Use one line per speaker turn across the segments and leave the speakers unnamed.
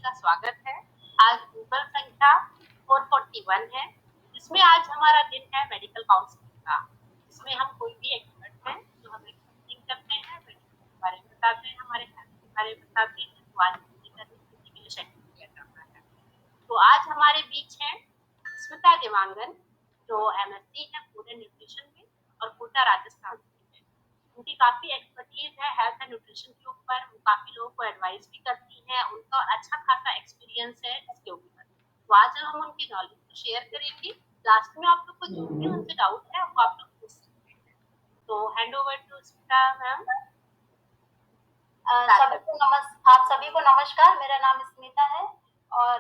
का स्वागत है। आज गूगल संख्या 441 है, जिसमें आज हमारा दिन है मेडिकल काउंसलिंग का। इसमें हम कोई भी एक्सपर्ट हैं जो हमें काउंसलिंग करते हैं, मेडिकल के बारे में बताते हैं, हमारे हेल्थ के बारे में बताते हैं, तो आज करने के लिए शेड्यूल किया जाता है। तो आज हमारे बीच हैं स्मिता देवांगन, जो MSc है फूड एंड न्यूट्रिशन में और कोटा राजस्थान से है। उनकी काफी एक्सपर्टीज है हेल्थ एंड न्यूट्रिशन के ऊपर। वो काफी लोगों को एडवाइस भी करती हैं, उनका अच्छा खासा एक्सपीरियंस है इसके ऊपर। तो आज हम उनकी नॉलेज को शेयर करेंगे। लास्ट में आप लोग को जो भी उनसे डाउट है वो आप लोग पूछ सकते हैं। तो hand over to Smita ma'am.
आप सभी को नमस्कार। मेरा नाम स्मिता है और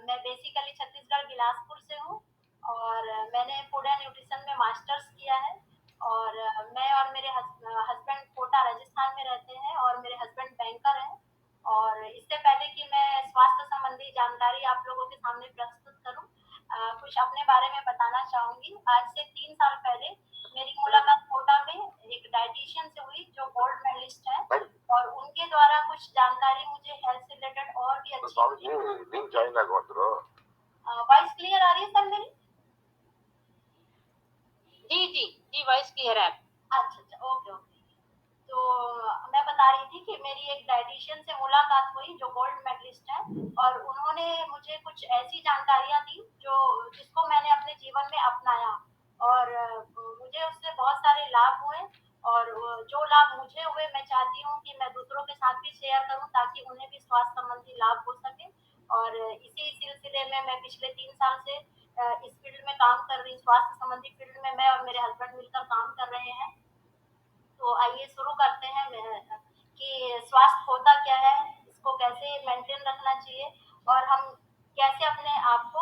मैं बेसिकली छत्तीसगढ़ बिलासपुर से हूँ और मैंने फूड एंड न्यूट्रिशन में मास्टर्स किया है और मैं और मेरे हस्बैंड कोटा राजस्थान में रहते हैं और मेरे हस्बैंड बैंकर हैं। और इससे पहले कि मैं स्वास्थ्य संबंधी जानकारी आप लोगों के सामने प्रस्तुत करूं, कुछ अपने बारे में बताना चाहूंगी। आज से 3 साल पहले मेरी मुलाकात कोटा में एक डाइटिशियन से हुई जो गोल्ड मेडलिस्ट है और उनके द्वारा कुछ जानकारी मुझे हेल्थ से रिलेटेड और भी अच्छी वॉइस क्लियर आ रही है सर मेरी?
जी वॉइस क्लियर है।
अच्छा ओके। तो मैं बता रही थी कि मेरी एक डाइटिशियन से मुलाकात हुई जो गोल्ड मेडलिस्ट है और उन्होंने मुझे कुछ ऐसी जानकारियां दी जिसको मैंने अपने जीवन में अपनाया और मुझे उससे बहुत सारे लाभ हुए और जो लाभ मुझे हुए मैं चाहती हूँ कि मैं दूसरों के साथ भी शेयर करूँ ताकि उन्हें भी स्वास्थ्य संबंधी लाभ हो सके। और इसी सिलसिले में मैं पिछले 3 साल से इस फील्ड में काम कर रही, स्वास्थ्य संबंधी फील्ड में मैं और मेरे हस्बैंड मिलकर काम कर रहे हैं। तो आइए शुरू करते हैं कि स्वास्थ्य होता क्या है, इसको कैसे मेंटेन रखना चाहिए और हम कैसे अपने आप को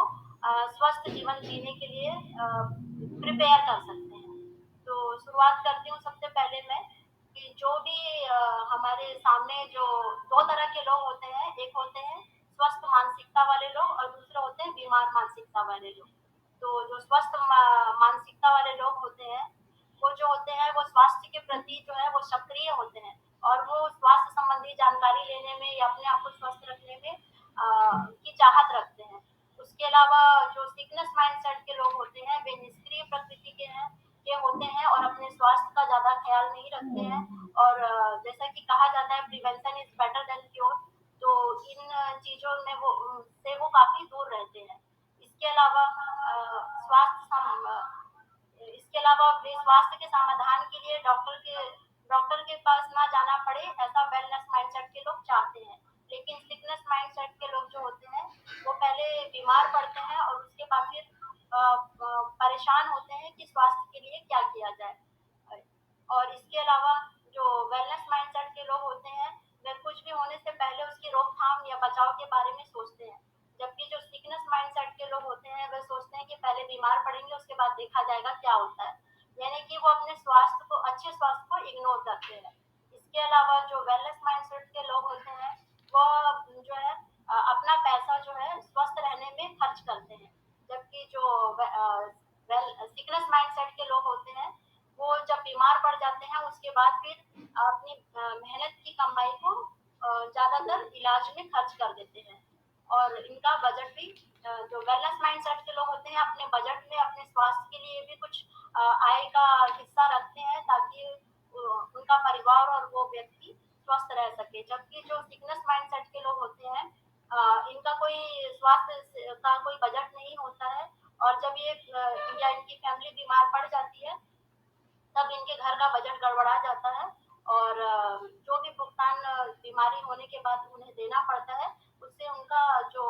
स्वस्थ जीवन जीने के लिए प्रिपेयर कर सकते हैं। तो शुरुआत करती हूँ सबसे पहले मैं कि जो भी हमारे सामने जो 2 तरह के लोग होते हैं, एक होते हैं स्वस्थ मानसिकता वाले लोग और दूसरे होते हैं बीमार मानसिकता वाले लोग। तो जो स्वस्थ मानसिकता वाले लोग होते हैं वो जो होते हैं वो स्वास्थ्य के प्रति जो है वो सक्रिय होते हैं और वो स्वास्थ्य संबंधी जानकारी लेने में या अपने आप को स्वस्थ रखने में की चाहत रखते हैं। उसके अलावा जो सिकनेस माइंडसेट के लोग होते हैं वे निष्क्रिय प्रकृति के होते हैं और अपने स्वास्थ्य का ज्यादा ख्याल नहीं रखते हैं और जैसा कि कहा जाता है prevention is better than cure, तो इन चीजों में वो काफी दूर रहते हैं। इसके अलावा अपने स्वास्थ्य के समाधान के लिए डॉक्टर के पास ना जाना पड़े ऐसा वेलनेस माइंडसेट के लोग चाहते हैं। लेकिन सिकनेस माइंडसेट के लोग जो होते हैं वो पहले बीमार पड़ते हैं और उसके बाद फिर परेशान होते हैं कि स्वास्थ्य के लिए क्या किया जाए। और इसके अलावा जो वेलनेस माइंडसेट के लोग होते हैं वे कुछ भी होने से पहले उसकी रोकथाम या बचाव के बारे में सोचते हैं, जबकि जो सिकनेस माइंडसेट के लोग होते हैं वे सोचते हैं कि पहले बीमार पड़ेंगे उसके बाद देखा जाएगा क्या होता है, यानी कि वो अपने अच्छे स्वास्थ्य को इग्नोर करते हैं। इसके अलावा जो वेलनेस माइंडसेट के लोग होते हैं वो जो है अपना पैसा जो है स्वस्थ रहने में खर्च करते हैं, जबकि जो सिकनेस माइंडसेट के लोग होते हैं वो जब बीमार पड़ जाते हैं उसके बाद फिर अपनी मेहनत की कमाई को ज्यादातर इलाज में खर्च कर देते हैं। और इनका बजट भी जो वेलनेस माइंडसेट के लोग होते हैं अपने बजट में अपने स्वास्थ्य के लिए भी कुछ आय का हिस्सा रखते हैं ताकि उनका परिवार और वो व्यक्ति स्वस्थ रह सके। जबकि जो सिकनेस माइंडसेट के लोग होते हैं इनका कोई स्वास्थ्य का कोई बजट नहीं होता है और जब ये या इनकी फैमिली बीमार पड़ जाती है तब इनके घर का बजट गड़बड़ा जाता है और जो भी भुगतान बीमारी होने के बाद उन्हें देना पड़ता है उससे उनका जो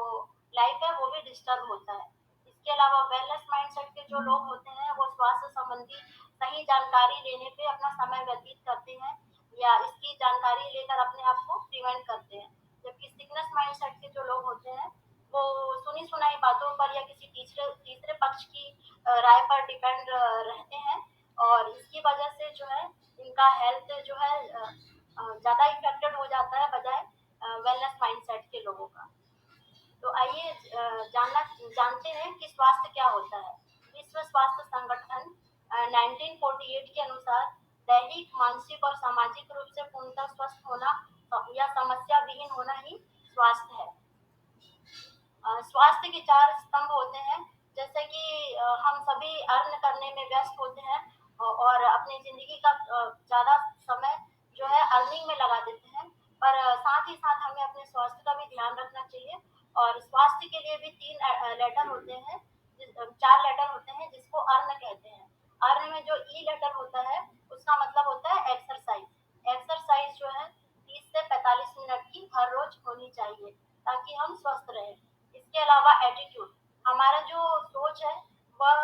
लाइफ है वो भी डिस्टर्ब होता है। इसके अलावा वेलनेस माइंडसेट के जो लोग होते हैं वो स्वास्थ्य संबंधी सही जानकारी लेने पे अपना समय व्यतीत करते हैं या इसकी जानकारी लेकर अपने आप को प्रिवेंट करते हैं, जबकि सिकनेस माइंडसेट के जो लोग होते हैं वो सुनी सुनाई बातों पर या किसी तीसरे पक्ष की राय पर डिपेंड रहते हैं और इसकी वजह से जो है इनका हेल्थ जो है ज्यादा इफेक्टेड हो जाता है बजाय वेलनेस माइंडसेट के लोगों का। तो आइए जानते हैं कि स्वास्थ्य क्या होता है। विश्व स्वास्थ्य संगठन 1948 के अनुसार दैहिक, मानसिक और सामाजिक रूप से पूर्णतः स्वस्थ होना या समस्या विहीन होना ही स्वास्थ्य है। स्वास्थ्य के 4 स्तंभ होते हैं, जैसे कि हम सभी अर्न करने में व्यस्त होते हैं और अपनी ज़िंदगी का ज़्यादा समय जो है अर्निंग में लगा देते हैं, पर साथ ही साथ हमें अपने स्वास्थ्य का भी ध्यान रखना चाहिए। और स्वास्थ्य के लिए भी 3 लेटर होते हैं, 4 लेटर होते हैं जिसको अर्न कहते हैं। अर्न में जो ई लेटर होता है उसका मतलब होता है एक्सरसाइज। एक्सरसाइज जो है 30 से 45 मिनट की हर रोज होनी चाहिए ताकि हम स्वस्थ रहें। इसके अलावा एटीट्यूड, हमारा जो सोच है वह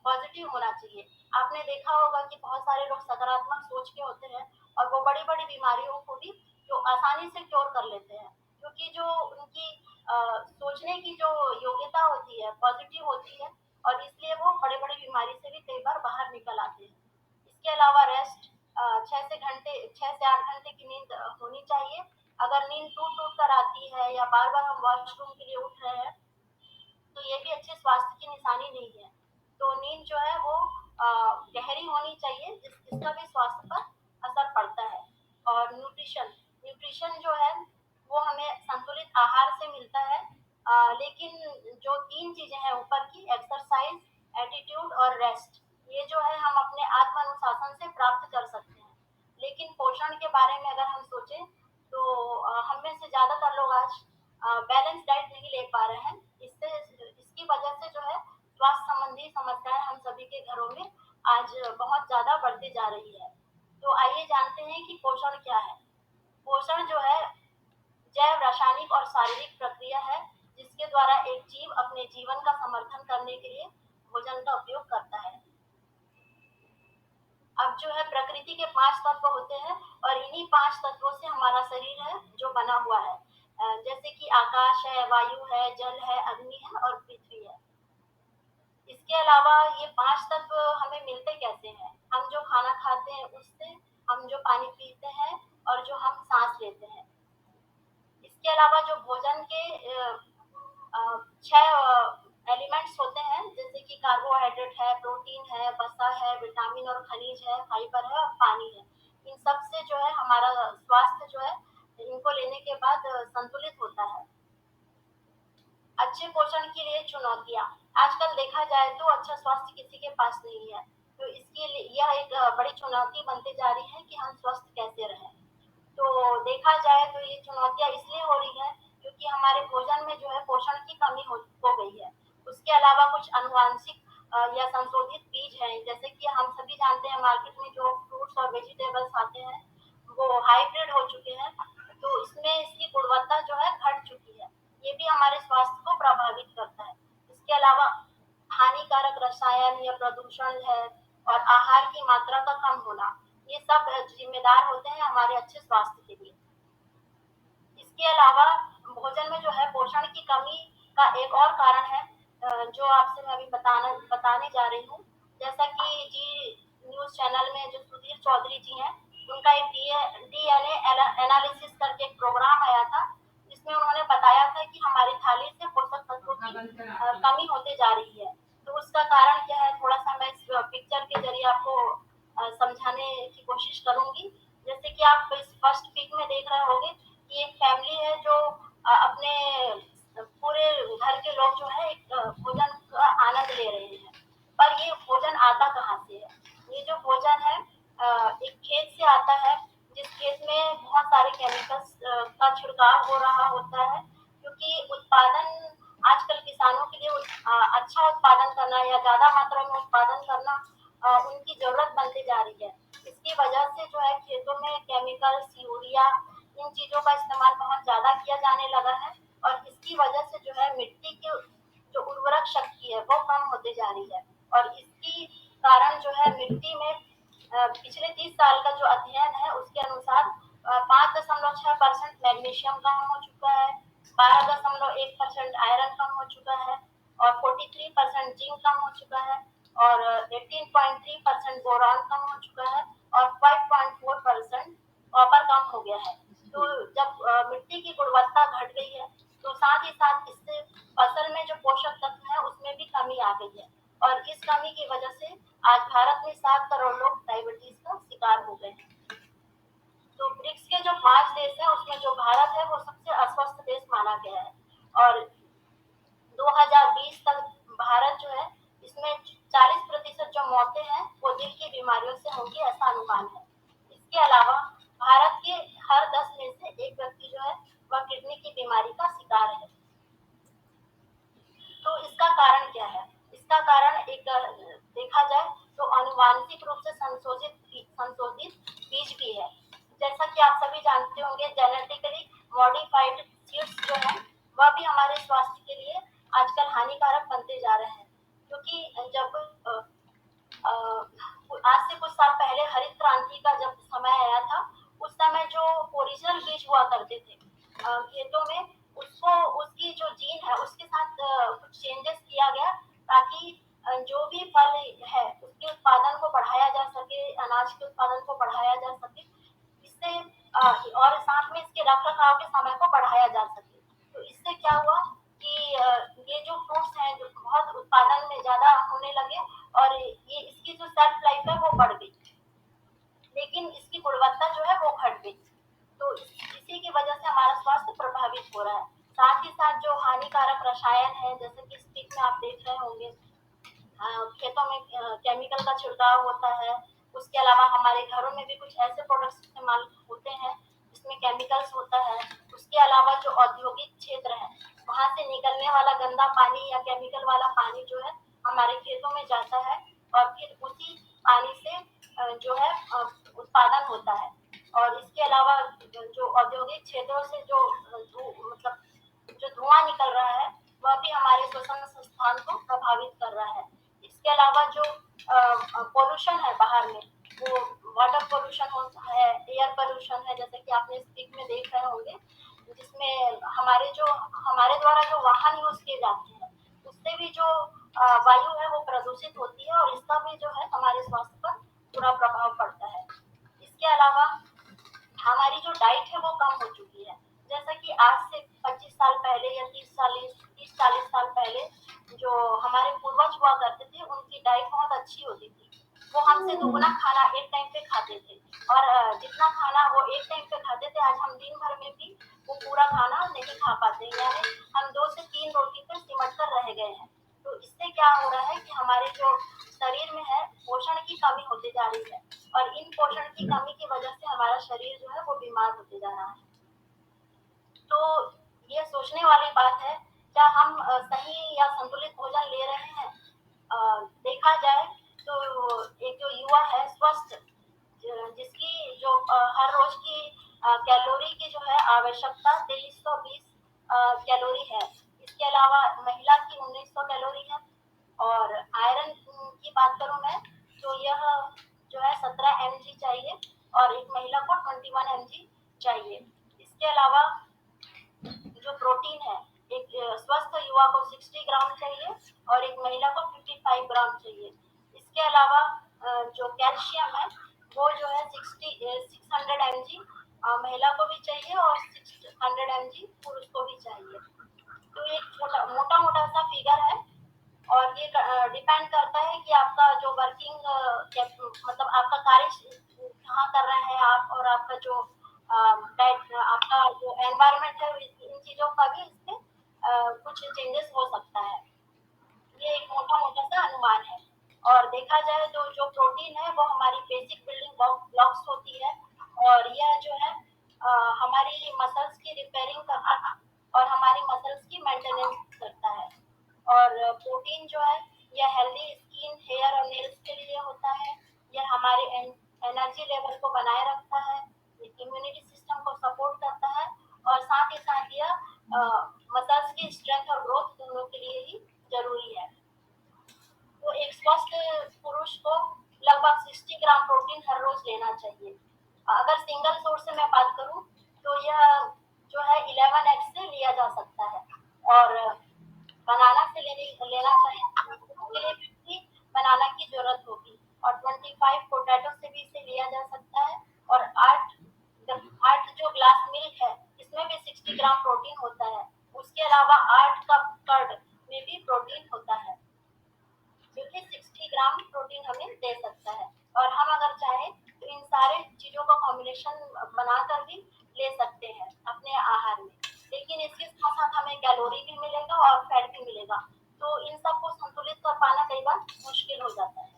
पॉजिटिव होना चाहिए। आपने देखा होगा कि बहुत सारे लोग सकारात्मक सोच के होते हैं और वो बड़ी-बड़ी बीमारियों को भी जो आसानी से क्योर कर लेते हैं, क्योंकि जो उनकी सोचने की जो योग्यता होती है पॉजिटिव होती है और इसलिए वो बड़े-बड़ी बीमारी से भी कई बार बाहर निकल आते हैं। इसके अलावा रेस्ट, 6 से 8 घंटे की नींद होनी चाहिए। अगर नींद टूट-टूट कर आती है या बार-बार हम वॉशरूम के लिए उठ रहे हैं, तो ये भी अच्छे स्वास्थ्य की निशानी नहीं है। तो नींद जो है वो गहरी होनी चाहिए जिसका भी स्वास्थ्य पर असर पड़ता है। और न्यूट्रिशन, न्यूट्रिशन जो है वो हमें संतुलित आहार से मिलता है, लेकिन जो 3 चीज़ें हैं ऊपर की, एक्सरसाइज, एटीट्यूड और रेस्ट, ये जो है हम अपने आत्म अनुशासन से प्राप्त कर सकते हैं। लेकिन पोषण के बारे में अगर हम सोचें तो हम में से ज़्यादातर लोग आज बैलेंस डाइट नहीं ले पा रहे हैं। इसकी वजह से जो है स्वास्थ्य संबंधी समस्याएं हम सभी के घरों में आज बहुत ज़्यादा बढ़ती जा रही है। तो आइए जानते हैं कि पोषण क्या है। पोषण जो है जैव रासायनिक और शारीरिक प्रक्रिया है जिसके द्वारा एक जीव अपने जीवन का समर्थन करने के लिए भोजन का उपयोग करता है। अब जो है प्रकृति के 5 तत्व होते हैं और इन्हीं 5 तत्वों से हमारा शरीर है जो बना हुआ है। जैसे कि आकाश है, वायु है, जल है, अग्नि है और पृथ्वी है। इसके अलावा ये 5 तत्व हमें मिलते कैसे हैं? हम जो खाना खाते हैं उससे, हम जो पानी पीते हैं और जो हम सांस लेते हैं। इसके अलावा जो भोजन के 6 एलिमेंट्स होते हैं जैसे कि कार्बोहाइड्रेट है, प्रोटीन है, वसा है, विटामिन और खनिज है, फाइबर है और पानी है। इन सब से जो है हमारा स्वास्थ्य जो है इनको लेने के बाद संतुलित होता है। अच्छे पोषण के लिए चुनौतियाँ, आजकल देखा जाए तो अच्छा स्वास्थ्य किसी के पास नहीं है, तो इसके लिए यह एक बड़ी चुनौती बनती जा रही है कि हम स्वस्थ कैसे रहें। तो देखा जाए तो ये चुनौतियाँ इसलिए हो रही है क्योंकि हमारे भोजन में जो है पोषण की कमी हो गई है। उसके अलावा कुछ अनुवांशिक या संशोधित बीज हैं, जैसे कि हम सभी जानते हैं मार्केट में जो फ्रूट्स और वेजिटेबल्स आते हैं वो हाइब्रिड हो चुके हैं, तो इसमें इसकी गुणवत्ता जो है घट चुकी है। ये भी हमारे स्वास्थ्य को प्रभावित करता है। इसके अलावा हानिकारक रसायन या प्रदूषण है और आहार की मात्रा का कम होना, ये सब जिम्मेदार होते हैं हमारे अच्छे स्वास्थ्य के लिए। इसके अलावा भोजन में जो है पोषण की कमी का एक और कारण है जो आपसे मैं अभी बताने जा रही हूँ। जैसा कि जी न्यूज़ चैनल में जो सुधीर चौधरी जी हैं, उनका एक डीएनए एनालिसिस करके एक प्रोग्राम आया था जिसमें उन्होंने बताया था कि हमारी थाली से पोषक तत्वों की कमी होते जा रही है। तो उसका कारण क्या है, थोड़ा सा मैं इस पिक्चर के जरिए आपको समझाने की कोशिश करूंगी। जैसे कि आप इस फर्स्ट पिक में देख रहे होंगे कि एक फैमिली है जो अपने पूरे घर के लोग जो है एक भोजन का आनंद ले रहे हैं, पर ये भोजन आता कहाँ से है? ये जो भोजन है एक खेत से आता है, जिस खेत में बहुत सारे केमिकल्स का छिड़काव हो रहा होता है, क्योंकि उत्पादन आजकल किसानों के लिए अच्छा उत्पादन करना या ज्यादा मात्रा में उत्पादन करना उनकी जरूरत बनती जा रही है। इसकी वजह से जो है खेतों में केमिकल्स, यूरिया, इन चीजों का इस्तेमाल बहुत ज्यादा किया जाने लगा है और इसकी वजह से जो है मिट्टी की जो उर्वरक शक्ति है वो कम होते जा रही है। और इसकी कारण जो है मिट्टी में पिछले 30 साल का जो अध्ययन है उसके अनुसार 5.6% मैग्नीशियम कम हो चुका है, 12.1% आयरन कम हो चुका है और 43% जिंक कम हो चुका है और 18.3% बोरॉन कम हो चुका है और 5.4% कॉपर कम हो गया है। तो जब मिट्टी की गुणवत्ता घट गई है तो साथ ही साथ इससे फसल में जो पोषक तत्व है उसमें भी कमी आ गई है और इस कमी की वजह से आज भारत में 7 करोड़ लोग डायबिटीज का शिकार हो गए हैं। तो ब्रिक्स के जो 5 देश है उसमें जो भारत है वो सबसे अस्वस्थ देश माना गया है और 2000 होंगे, ऐसा अनुमान है। इसके अलावा भारत के हर 10 में से एक व्यक्ति जो है वह किडनी की बीमारी का शिकार है। तो इसका कारण क्या है? इसका कारण एक देखा जाए तो आनुवांशिक रूप से संशोधित बीज भी है। जैसा कि आप सभी जानते होंगे, जेनेटिकली मॉडिफाइड सीड्स जो है वह भी हमारे स्वास्थ्य के लिए आजकल हानिकारक बनते जा रहे हैं, क्योंकि जब आज से कुछ साल पहले हरित क्रांति का जब समय आया था, उस समय जो ओरिजिनल बीज हुआ करते थे खेतों में, उसको उसकी जो जीन है उसके साथ कुछ चेंजेस किया गया, ताकि जो भी फल है उसके उत्पादन को बढ़ाया जा सके, अनाज के उत्पादन को बढ़ाया जा सके, इससे और साथ में इसके रख रखाव के समय को बढ़ाया जा सके। तो इससे क्या हुआ कि ये जो फ्रूट्स हैं जो बहुत उत्पादन में ज्यादा होने लगे, और ये इसकी जो शेल्फ लाइफ है वो बढ़ गई, लेकिन इसकी गुणवत्ता जो है वो घट गई। तो इसी की वजह से हमारा स्वास्थ्य प्रभावित हो रहा है। साथ ही साथ जो हानिकारक रसायन है, जैसे कि स्टिक में आप देख रहे होंगे, खेतों में केमिकल का छिड़काव होता है। उसके अलावा हमारे घरों में भी कुछ ऐसे प्रोडक्ट्स इस्तेमाल होते हैं जिसमें केमिकल्स होता है। उसके अलावा जो औद्योगिक क्षेत्र है, वहां से निकलने वाला गंदा पानी या केमिकल वाला पानी जो है हमारे खेतों में जाता है, और फिर उसी पानी से जो है उत्पादन होता है। और इसके अलावा जो औद्योगिक क्षेत्रों से जो मतलब जो धुआं निकल रहा है, वह भी हमारे श्वसन संस्थान को प्रभावित कर रहा है। इसके अलावा जो पोल्यूशन है बाहर में, वो वाटर पोल्यूशन होता है, एयर पोल्यूशन है, जैसे कि आपने स्पीक में देख रहे होंगे, जिसमें हमारे द्वारा जो वाहन यूज किए जाते हैं, उससे भी जो वायु है वो प्रदूषित होती है, और इसका भी जो है हमारे स्वास्थ्य पर बुरा प्रभाव पड़ता है। इसके अलावा हमारी जो डाइट है वो कम हो चुकी है। जैसा कि आज से 25 साल पहले या 30-40 साल पहले जो हमारे पूर्वज हुआ करते थे, उनकी डाइट बहुत अच्छी होती थी। वो हमसे दुगुना खाना एक टाइम पे खाते थे, और जितना खाना वो एक टाइम पे खाते थे, आज हम दिन भर में भी वो पूरा खाना नहीं खा पाते, यानी हम 2 से 3 रोटी पे सिमट कर रह गए हैं। तो इससे क्या हो रहा है कि हमारे जो शरीर में है पोषण की कमी होती जा रही है, और इन पोषण की कमी की वजह से हमारा शरीर जो है वो बीमार होते जा रहा है। तो ये सोचने वाली बात है, क्या हम सही या संतुलित भोजन ले रहे हैं? देखा जाए तो एक जो युवा है स्वस्थ, जिसकी जो हर रोज की कैलोरी की जो है आवश्यकता 2320 कैलोरी है। इसके अलावा महिला की 1900 कैलोरी है, और आयरन की बात करूं मैं, तो यह जो है 17 mg चाहिए, और एक महिला को 21 mg चाहिए। इसके अलावा जो प्रोटीन है, एक स्वस्थ युवा को 60 ग्राम चाहिए, और एक महिला को 55 ग्राम चाहिए। इसके अलावा जो कैल्शियम है वो जो है 600 mg महिला को भी चाहिए, और 600 mg पुरुष को भी चाहिए। तो एक मोटा मोटा सा फिगर है, और ये डिपेंड करता है कि आपका जो वर्किंग मतलब आपका कार्य कहाँ कर रहे हैं आप, और आपका जो आपका जो एनवायरनमेंट है, इन चीजों का भी इसमें कुछ चेंजेस हो सकता है। ये एक मोटा मोटा सा अनुमान है। और देखा जाए तो जो प्रोटीन है वो हमारी बेसिक बिल्डिंग ब्लॉक्स होती है, और यह जो है हमारी मसल्स की रिपेयरिंग करता है, और हमारी मसल्स की मेंटेनेंस करता है। और प्रोटीन जो है यह हेल्दी स्किन, हेयर और नेल्स के लिए होता है। यह हमारे एनर्जी लेवल को बनाए रखता है, इम्यूनिटी सिस्टम को सपोर्ट करता है, और साथ ही साथ यह मसल्स की स्ट्रेंथ और ग्रोथ दोनों के लिए ही जरूरी है। तो एक स्वस्थ पुरुष को लगभग 60 ग्राम प्रोटीन हर रोज लेना चाहिए। अगर सिंगल सोर्स से मैं बात करूं तो यह जो है 11 egg से लिया जा सकता है, और बनाना से लेना चाहिए, उसके लिए 50 बनाना की जरूरत होगी, और 25 पोटैटो से भी इसे लिया जा सकता है, और 8 जो ग्लास मिल्क है इसमें भी 60 ग्राम प्रोटीन होता है। उसके अलावा 8 कप कर्ड में भी प्रोटीन होता है, जो कि 60 ग्राम प्रोटीन हमें दे सकता है। और हम अगर चाहें तो इन सारे चीजों का कॉम्बिनेशन बनाकर भी ले सकते हैं अपने आहार में, लेकिन इसके साथ साथ हमें कैलोरी भी मिलेगा और फैट भी मिलेगा। तो इन सब को संतुलित कर पाना कई बार मुश्किल हो जाता है।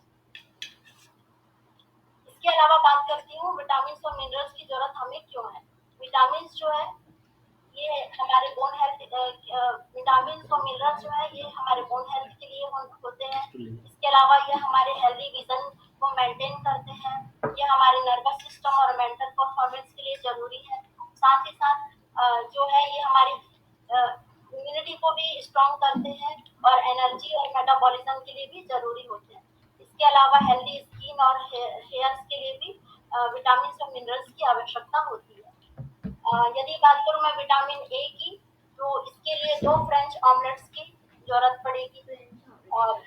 जो है ये हमारे बोन हेल्थ के लिए होते हैं। इसके अलावा ये हमारे हेल्दी विजन को मेंटेन करते हैं। ये हमारे नर्वस सिस्टम और मेंटल परफॉर्मेंस के लिए जरूरी है। साथ ही साथ जो है ये हमारी इम्यूनिटी को भी स्ट्रॉन्ग करते हैं और एनर्जी और मेटाबॉलिज्म के लिए भी जरूरी होते हैं। इसके अलावा हेल्दी स्किन और हेयर्स के लिए भी विटामिन और मिनरल्स की आवश्यकता होती है। यदि बात करूँ मैं विटामिन ए की, तो इसके लिए 2 फ्रेंच ऑमलेट्स की जरूरत पड़ेगी और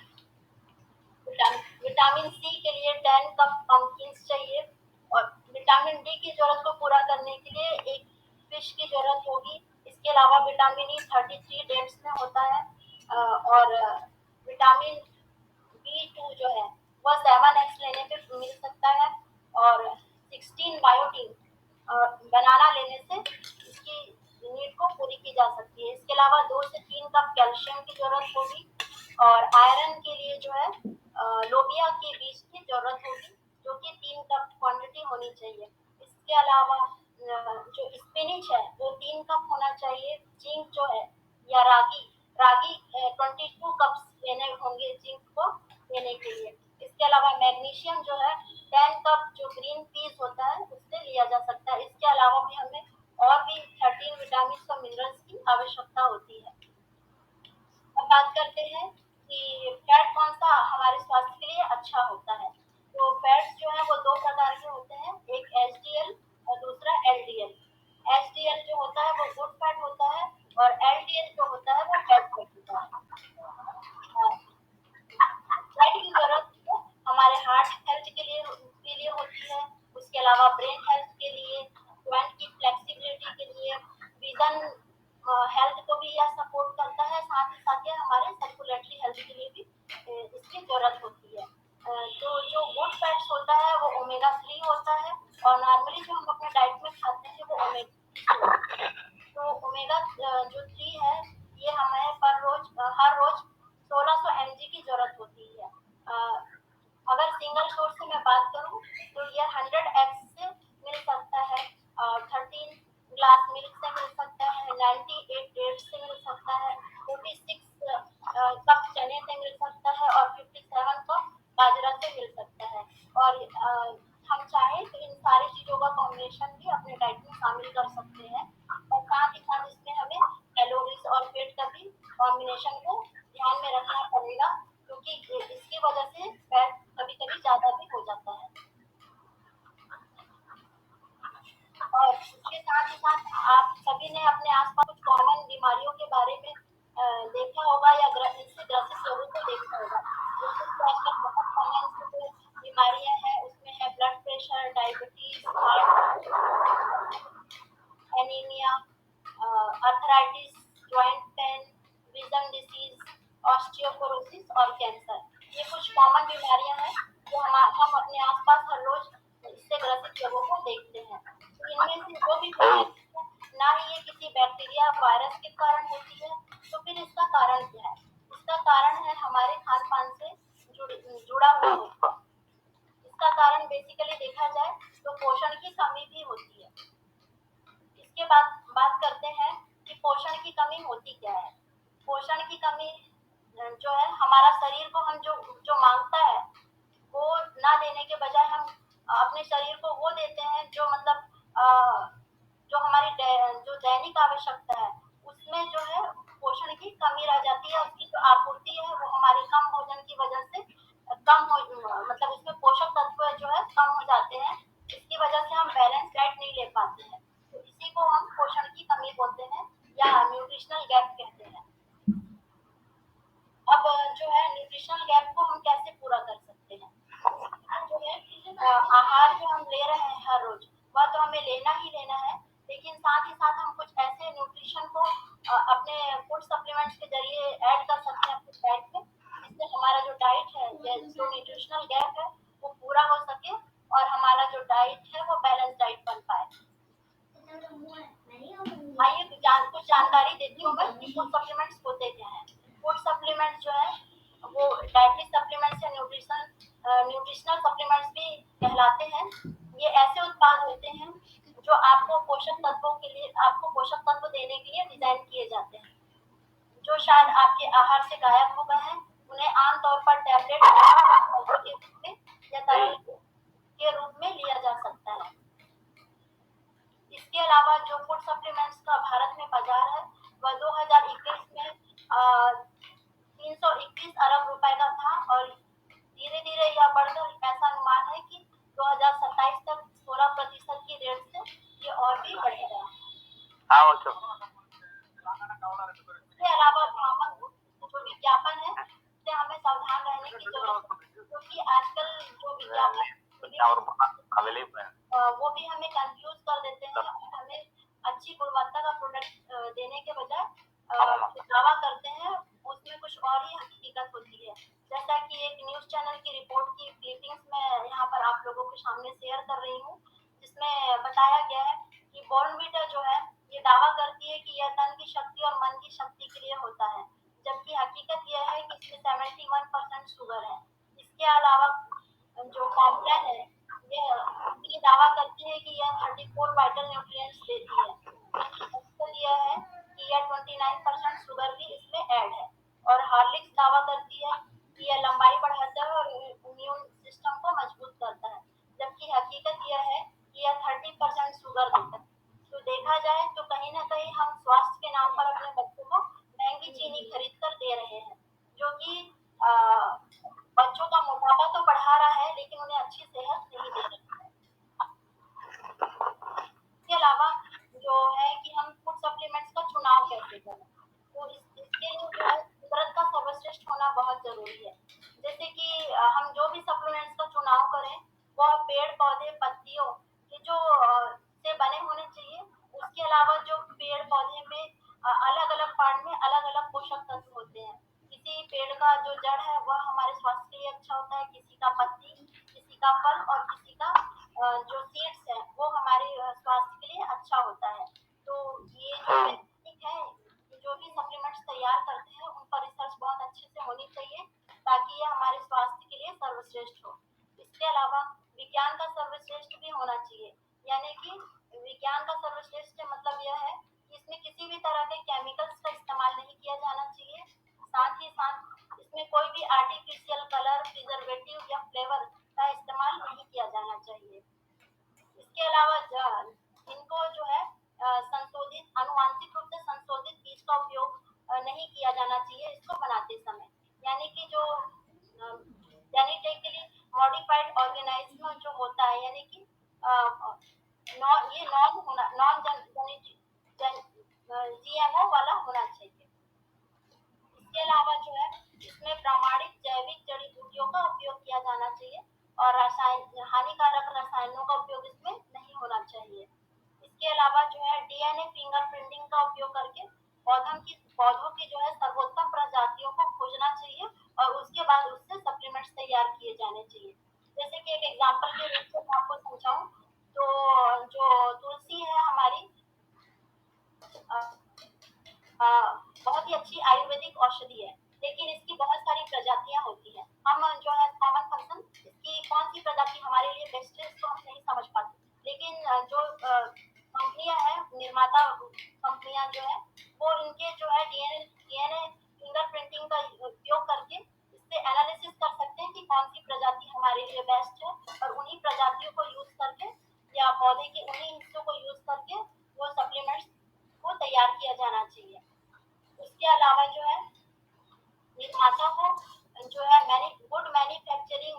विटामिन सी के लिए 10 कप पंपकिन्स चाहिए और विटामिन डी की जरूरत को पूरा करने के लिए एक फिश की जरूरत होगी। इसके अलावा विटामिन ई 33 डेट्स में होता है और विटामिन B2 जो है वह 7x लेने पे मिल सकता है और 16 बायोटीन बनाना लेने से इसकी नीड को पूरी की जा सकती है। इसके अलावा 2 से 3 कप कैल्शियम की जरूरत होगी और आयरन के लिए जो है लोबिया के बीज की जरूरत होगी, जो कि 3 कप क्वांटिटी होनी चाहिए। इसके अलावा जो स्पिनिच है वो 3 कप होना चाहिए। जिंक जो है या रागी 22 कप्स लेने होंगे जिंक को लेने के लिए। इसके अलावा मैग्नीशियम जो है 10 कप जो ग्रीन पीस होता है उससे लिया जा सकता है। इसके अलावा भी हमें और भी 13 विटामिन और मिनरल्स की आवश्यकता होती है। अब बात करते हैं कि फैट कौन सा हमारे स्वास्थ्य के लिए अच्छा होता है। तो फैट्स जो है वो 2 प्रकार के होते हैं, एक एचडीएल और दूसरा एलडीएल। एचडीएल जो होता है वो गुड फैट होता है और एलडीएल जो होता है वो बैड फैट होता है। फैट की जरूरत हमारे हार्ट हेल्थ के लिए होती है। उसके अलावा ब्रेन हेल्थ के लिए, जॉइंट की फ्लेक्सिबिलिटी के लिए, विजन हेल्थ को भी यह सपोर्ट करता है। साथ ही साथ ये हमारे सर्कुलेटरी हेल्थ के लिए भी इसकी जरूरत होती है। तो जो गुड फैट्स होता है वो ओमेगा 3 होता है और नॉर्मली जो हम अपने डाइट में खाते हैं वो ओमेगा, तो ओमेगा जो 3 है ये हमें हर रोज 1600 mg की जरूरत होती है। अगर सिंगल सोर्स से मैं बात करूं तो ये 100x से मिल सकता है, 13 ग्लास मिल्क से मिल सकता है, 98 डेट्स से मिल सकता है, 46 कप चने से मिल सकता है और 57 कप बाजरा से मिल सकता है। और हम चाहें तो इन सारी चीजों का कॉम्बिनेशन भी अपने डाइट में शामिल कर सकते हैं और साथ ही साथ इसमें हमें कैलोरीज और फेट का भी कॉम्बिनेशन को ध्यान में रखना पड़ेगा, क्योंकि इसकी वजह से फैट कभी कभी ज्यादा भी हो जाता है। और इसके साथ ही साथ आप सभी ने अपने आसपास कुछ कॉमन बीमारियों के बारे में देखा होगा या इनसे ग्रसित लोगों को देखा होगा। जैसे कि आजकल बहुत कॉमन जो बीमारियां हैं उसमें है blood pressure, diabetes, heart, anaemia, arthritis, joint pain, vision disease, osteoporosis और कैंसर। ये कुछ कॉमन बीमारियां हैं जो हम अपने आसपास हर रोज इससे ग्रसित लोगों को देखते हैं। तो इनमें से जो भी बीमारी ना ही ये किसी बैक्टीरिया वायरस के कारण होती है, तो फिर इसका कारण क्या है? इसका कारण है हमारे खान पान से जुड़ा हुआ होता है। इसका कारण बेसिकली देखा जाए तो पोषण की कमी भी होती है। इसके बाद बात करते हैं कि पोषण की कमी होती क्या है। पोषण की कमी जो है हमारा शरीर को हम जो मांगता है वो ना देने के बजाय हम अपने शरीर को वो देते हैं जो मतलब जो हमारी जो दैनिक आवश्यकता है उसमें जो है पोषण की कमी रह जाती है। उसकी जो आपूर्ति है वो हमारे कम भोजन की वजह से मतलब उसमें पोषक तत्व जो है कम हो जाते हैं। इसकी वजह से हम बैलेंस डाइट नहीं ले पाते हैं, तो इसी को हम पोषण की कमी बोलते हैं या न्यूट्रिशनल गैप कहते हैं। अब जो है न्यूट्रिशनल गैप को हम कैसे पूरा कर सकते हैं? जो है आहार जो हम ले रहे हैं हर रोज वह तो हमें लेना ही लेना है, लेकिन साथ ही साथ हम कुछ ऐसे न्यूट्रिशन को अपने शायद आपके आहार से गायब हो गए हैं, उन्हें आमतौर पर टैबलेट के रूप में या तरल के रूप में लिया जा सकता है। इसके अलावा जो फूड सप्लीमेंट्स का भारत में बाजार है वह 2021 में 321 अरब रुपए का था और धीरे धीरे यह बढ़कर ऐसा अनुमान है कि 2027 तक 16% की रेट से ये और भी बढ़ेगा। इसके अलावा भ्रामक जो विज्ञापन है उससे हमें सावधान रहने की जरूरत है, क्योंकि आजकल जो विज्ञापन वो भी हमें कंफ्यूज कर देते हैं और हमें अच्छी गुणवत्ता का प्रोडक्ट देने के बजाय जो दावा करते हैं उसमें कुछ और ही हकीकत होती है। जैसा कि एक न्यूज चैनल की रिपोर्ट की क्लिपिंग्स मैं यहाँ पर आप लोगों के सामने शेयर कर रही हूँ, जिसमें बताया गया है कि बॉर्नवीटा जो है ये दावा करती है कि यह तन की शक्ति और मन की शक्ति के लिए होता है, जबकि हकीकत यह है कि इसमें 71% शुगर है। इसके अलावा जो कॉम्प्लान है ये दावा करती है कि यह 34 वाइटल न्यूट्रिएंट्स देती है। अक्सर यह है कि यह 29% शुगर भी इसमें ऐड है। और हॉर्लिक्स दावा करती है कि यह लंबाई बढ़ाता है और इम्यून सिस्टम को मजबूत करता है, जबकि हकीकत यह है कि यह 30% शुगर देता है। तो देखा जाए तो कहीं ना कहीं हम स्वास्थ्य के नाम पर अपने बच्चों को महंगी चीनी खरीद कर दे रहे हैं, जो कि बच्चों का मोटापा तो बढ़ा रहा है लेकिन उन्हें अच्छी सेहत नहीं दे रहा है। इसके अलावा जो है कि हम फूड सप्लीमेंट्स का चुनाव कैसे करें, तो इसके लिए जो है कुदरत का सर्वश्रेष्ठ होना बहुत जरूरी है। जैसे कि हम जो भी सप्लीमेंट्स का चुनाव करें वह पेड़ पौधे पत्तियों के जो से बने होने चाहिए। उसके अलावा जो पेड़ पौधे में अलग अलग पार्ट में अलग अलग पोषक तत्व होते हैं। किसी पेड़ का जो जड़ है वह हमारे स्वास्थ्य के लिए अच्छा होता है, किसी का पत्ती, किसी का फल और किसी का जो सीड्स है वो हमारे स्वास्थ्य के लिए अच्छा होता है। तो ये जो वैज्ञानिक है जो भी सप्लीमेंट्स तैयार करते हैं उन पर रिसर्च बहुत अच्छे से होनी चाहिए ताकि यह हमारे स्वास्थ्य के लिए सर्वश्रेष्ठ हो। इसके अलावा विज्ञान का सर्वश्रेष्ठ भी होना चाहिए, यानी कि विज्ञान का सर्वश्रेष्ठ मतलब यह है कि इसमें किसी भी तरह के केमिकल्स का इस्तेमाल नहीं किया जाना चाहिए। साथ ही साथ इसमें कोई भी आर्टिफिशियल कलर, प्रिजर्वेटिव या फ्लेवर का इस्तेमाल नहीं किया जाना चाहिए। इसके अलावा इनको जो है संशोधित आनुवांशिक रूप से संशोधित बीज का उपयोग नहीं किया जाना चाहिए इसको बनाते समय, यानी कि जो जेनेटिकली मॉडिफाइड ऑर्गेनिज्म जो होता है, यानी कि जीएमओ वाला होना चाहिए। इसके अलावा जो है इसमें प्रामाणिक जैविक जड़ी बूटियों का उपयोग किया जाना चाहिए और हानिकारक रसायनों का उपयोग इसमें नहीं होना चाहिए। इसके अलावा जो है डीएनए फिंगरप्रिंटिंग का उपयोग करके पौधों की जो है सर्वोत्तम प्रजातियों को खोजना चाहिए और उसके बाद उससे सप्लीमेंट्स तैयार किए जाने चाहिए। जैसे कि एक एग्जांपल के रूप से मैं आपको समझाऊं तो जो तुलसी है हमारी बहुत ही अच्छी आयुर्वेदिक औषधि है, लेकिन इसकी बहुत सारी प्रजातियां होती हैं। हम जो है कॉमन पर्सन इसकी कौन सी प्रजाति हमारे लिए बेस्ट है इसको हम नहीं समझ पाते, लेकिन जो कंपनियां हैं, निर्माता कंपनियां जो है वो इनके जो है डीएनए फिंगरप्रिंटिंग का उपयोग करके इससे एनालिसिस कर सकते हैं कि कौन सी प्रजाति हमारे लिए बेस्ट है और उन्हीं प्रजातियों को यूज करके या पौधे के उन्हीं हिस्सों को यूज करके वो सप्लीमेंट्स को तैयार किया जाना चाहिए। इसके अलावा जो है निर्माता को जो है गुड मैन्युफैक्चरिंग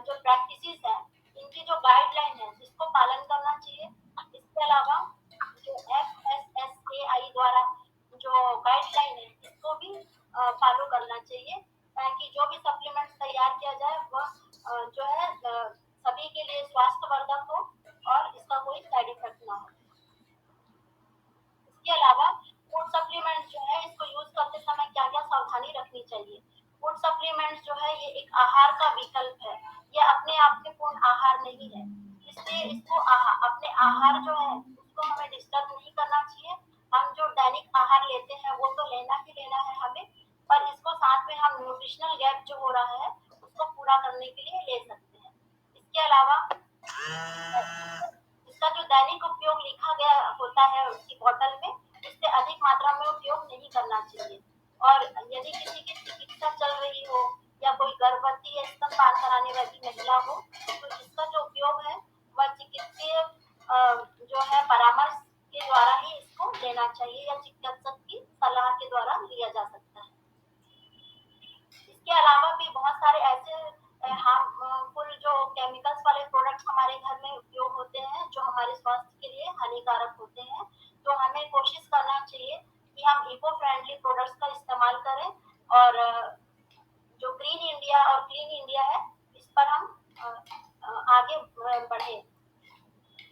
जो प्रैक्टिसेस है इनकी जो गाइडलाइन है जिसको पालन करना चाहिए। इसके अलावा जो FSSAI द्वारा जो गाइडलाइन है इसको भी फॉलो करना चाहिए ताकि जो भी सप्लीमेंट्स तैयार किया जाए वह जो है सभी के लिए स्वास्थ्यवर्धक हो और इसका कोई साइड इफेक्ट ना हो। इसके अलावा फूड सप्लीमेंट्स जो है इसको यूज करते समय क्या क्या सावधानी रखनी चाहिए। फूड सप्लीमेंट्स जो है ये एक आहार का विकल्प है, ये अपने आप में पूर्ण आहार नहीं है, इसलिए इसको अपने आहार जो है उसको हमें डिस्टर्ब नहीं करना चाहिए। हम जो दैनिक आहार लेते हैं वो तो लेना ही लेना है हमें, पर इसको साथ में हम न्यूट्रिशनल गैप जो हो रहा है उसको पूरा करने के लिए ले सकते हैं। इसके अलावा इसका जो दैनिक उपयोग लिखा गया होता है उसकी बोतल में उससे अधिक मात्रा में उपयोग नहीं करना चाहिए। और यदि किसी की चिकित्सा चल रही हो या कोई गर्भवती या स्तनपान कराने वाली महिला हो तो इसका जो उपयोग है वह चिकित्सीय जो है परामर्श के द्वारा ही इसको लेना चाहिए या चिकित्सक की सलाह के द्वारा लिया जा सकता है। इसके अलावा भी बहुत सारे ऐसे हार्मफुल जो केमिकल्स वाले प्रोडक्ट्स हमारे घर में उपयोग होते हैं जो हमारे स्वास्थ्य के लिए हानिकारक होते हैं, तो हमें कोशिश करना चाहिए कि हम इको फ्रेंडली प्रोडक्ट्स का इस्तेमाल करें और जो ग्रीन इंडिया और क्लीन इंडिया है इस पर हम आगे बढ़े।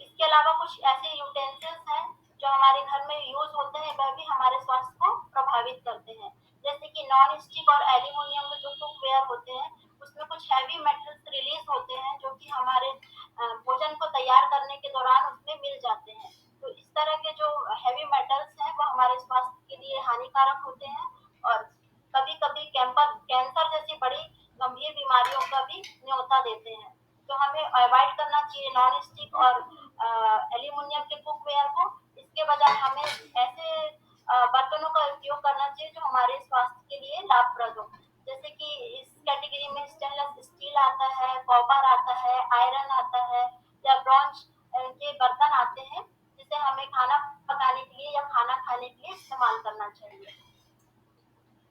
इसके अलावा कुछ ऐसे यूटेंसिल्स हैं जो हमारे घर में यूज होते हैं वह भी हमारे स्वास्थ्य को प्रभावित करते हैं, जैसे कि नॉन स्टिक और एल्यूमिनियम के जो कुकवेयर होते हैं उसमें कुछ हैवी मेटल्स रिलीज होते हैं जो कि हमारे भोजन को तैयार करने के दौरान उसमें मिल जाते हैं। तो इस तरह के जो हैवी मेटल्स हैं वो हमारे स्वास्थ्य के लिए हानिकारक होते हैं और कभी कभी कैंसर जैसी बड़ी गंभीर बीमारियों का भी न्योता देते हैं। तो हमें अवॉइड करना चाहिए नॉन स्टिक और एल्यूमिनियम के कुकवेयर को। इसके बजाय हमें ऐसे बर्तनों का उपयोग करना चाहिए जो हमारे स्वास्थ्य के लिए लाभप्रद हो, जैसे कि इस कैटेगरी में स्टेनलेस स्टील आता है, कॉपर आता है, आयरन आता है या ब्रॉन्ज के बर्तन आते हैं जिसे हमें खाना पकाने के लिए या खाना खाने के लिए इस्तेमाल करना चाहिए।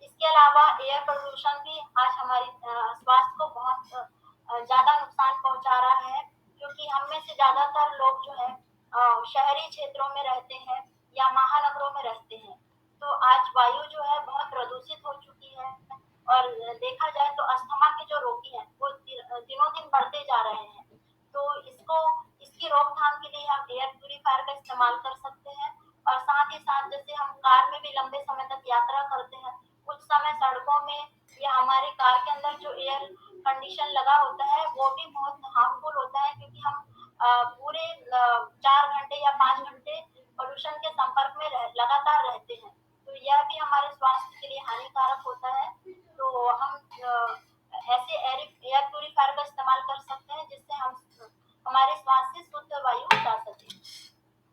इसके अलावा एयर प्रदूषण भी आज हमारी स्वास्थ्य को बहुत ज्यादा नुकसान पहुंचा रहा है, क्योंकि हम में से ज्यादातर लोग जो है शहरी क्षेत्रों में रहते हैं या महानगरों में रहते हैं। तो आज वायु जो है बहुत प्रदूषित हो चुकी है और देखा जाए तो अस्थमा के जो रोगी हैं वो दिनों दिन बढ़ते जा रहे हैं। तो इसकी रोकथाम के लिए हम एयर प्यूरिफायर का इस्तेमाल कर सकते हैं और साथ ही साथ जैसे हम कार में भी लंबे समय तक यात्रा करते हैं कुछ समय सड़कों में या हमारे कार के अंदर जो एयर कंडीशन लगा होता है वो भी बहुत हार्मफुल होता है, क्योंकि हम पूरे 4 घंटे या 5 घंटे पोल्यूशन के संपर्क में लगातार रहते हैं, तो यह भी हमारे स्वास्थ्य के लिए हानिकारक होता है। तो हम ऐसे एयर प्यूरिफायर का इस्तेमाल कर सकते हैं जिससे हम हमारे स्वास्थ्य से शुद्ध वायु जा सके।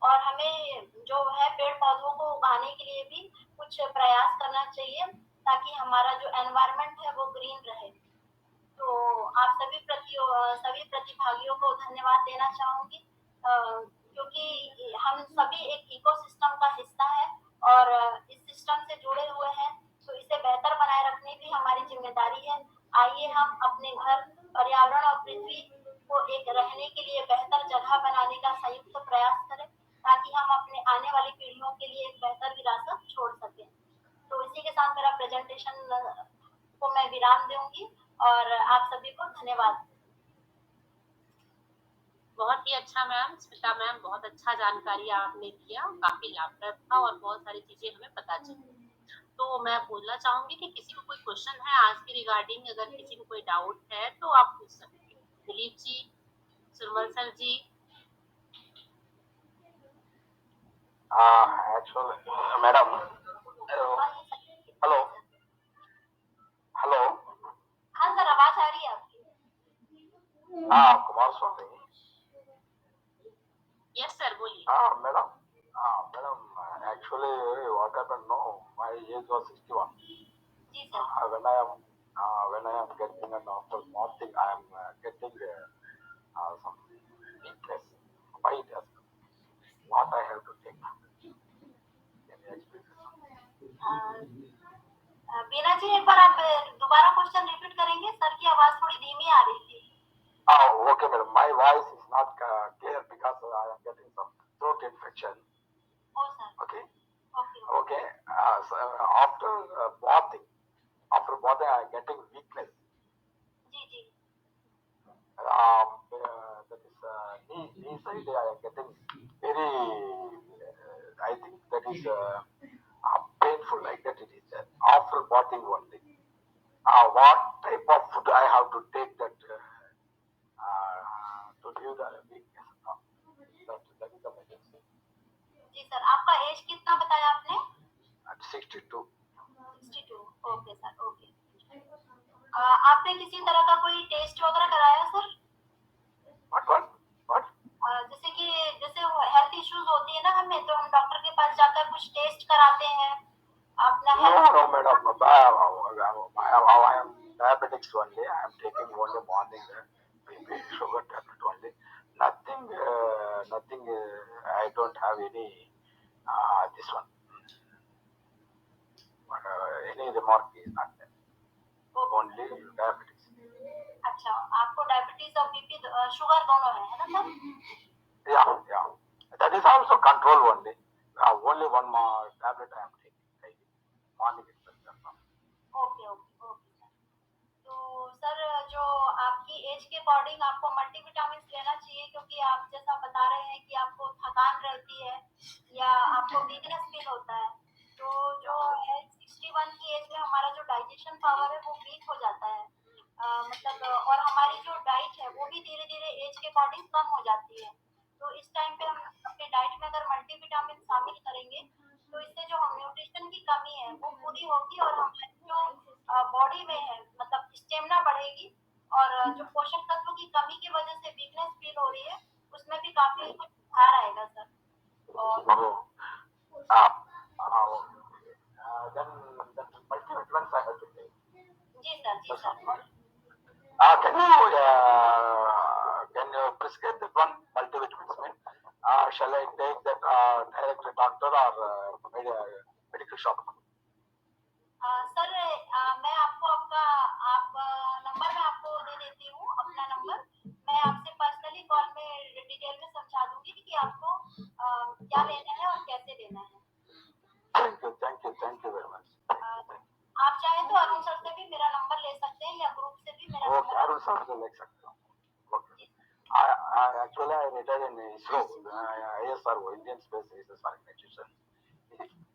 और हमें जो है पेड़ पौधों को उगाने के लिए भी कुछ प्रयास करना चाहिए ताकि हमारा जो एनवायरनमेंट है वो ग्रीन रहे। तो आप सभी प्रतिभागियों को धन्यवाद देना चाहूंगी, क्योंकि हम सभी एक इकोसिस्टम का हिस्सा है और इस सिस्टम से जुड़े हुए हैं, तो इसे बेहतर बनाए रखने की हमारी जिम्मेदारी है। आइए हम अपने घर, पर्यावरण और पृथ्वी को एक रहने के लिए बेहतर जगह बनाने का संयुक्त प्रयास करें ताकि हम अपने आने वाली पीढ़ियों के लिए एक बेहतर विरासत छोड़ सकें। तो इसी के साथ मेरा प्रेजेंटेशन को मैं विराम दूंगी और आप सभी को धन्यवाद।
बहुत ही अच्छा मैम, स्मिता मैम, बहुत अच्छा जानकारी आपने दिया, काफी लाभप्रद था और बहुत सारी चीजें हमें पता चली। तो मैं बोलना चाहूंगी कि किसी को कोई क्वेश्चन है आज के रिगार्डिंग, अगर किसी को कोई डाउट है तो आप पूछ सकते हैं। Dilip ji, Surmal sir ji.
Actually madam, hello hello,
हाँ सर, आवाज आ रही है आपकी?
कुमार स्वामी।
यस सर, बोलिए।
Madam, actually what happened, no, my age was 61.
जी sir.
When I am getting an after morning, I am getting some weakness. Why it has come? What I have to take? Can you explain this?
बीना जी, एक बार आप दोबारा question repeat करेंगे? Sir की आवाज थोड़ी धीमी आ रही थी।
Okay, madam. My voice is not clear because I am getting some throat infection.
Oh, sir.
Okay.
Okay.
So after bathing, I am getting weakness.
जी जी।
That is knee side. I am getting very. I think that is painful. Like that it is after bathing only. What type of food I have to take that to give the weakness? That is the medicine.
जी sir, आपका age कितना बताया आपने?
62.
62। Okay sir, okay. आपने किसी तरह का कोई टेस्ट वगैरह कराया सर?
What?
जैसे हेल्थ इश्यूज होती है ना हमें, तो हम डॉक्टर के पास जाकर कुछ टेस्ट कराते हैं, अपना
No, madam. I am diabetics only. I am taking only morning BP sugar tablet only. Nothing. I don't have any this one. Any remark is not there. Only diabetics.
अच्छा, आपको diabetes और BP sugar दोनों है ना sir?
Yeah. That is also control only. Only one more tablet I am taking daily. Morning itself.
Okay okay okay sir. तो sir जो आपकी as के अकॉर्डिंग आपको मल्टीविटामिन लेना चाहिए, क्योंकि आप जैसा बता रहे हैं कि आपको थकान रहती है या आपको वीकनेस फील होता है, तो जो है 61 की एज में हमारा जो डाइजेशन पावर है वो वीक हो जाता है। मतलब और हमारी जो डाइट है वो भी धीरे धीरे एज के अकॉर्डिंग कम हो जाती है। तो इस टाइम पे हम अपने डाइट में अगर मल्टीविटामिन शामिल करेंगे तो इससे जो हम न्यूट्रिशन की कमी है वो पूरी होगी और हमारी जो बॉडी में है मतलब स्टेमिना बढ़ेगी, और जो पोषक तत्व की कमी की वजह से वीकनेस फील हो रही है उसमें भी काफी कुछ सुधार आएगा सर। और
Then multivitamins I have to take.
जी सर जी sir.
Can you prescribe that one multivitamin? Shall I take that direct to doctor or medical shop?
Sir मैं आपको आपका नंबर मैं आपको दे देती हूँ, अपना नंबर। मैं आपसे पर्सनली कॉल में डिटेल में समझा दूंगी कि आपको क्या लेना है और कैसे लेना है।
Thank you very much.
आप चाहें तो अरुण सर से भी मेरा नंबर ले सकते हैं या ग्रुप से भी मेरा नंबर।
अरुण सर से ले सकते हो। Actually, I retired in ISRO, ISRO, Indian Space Research Organization.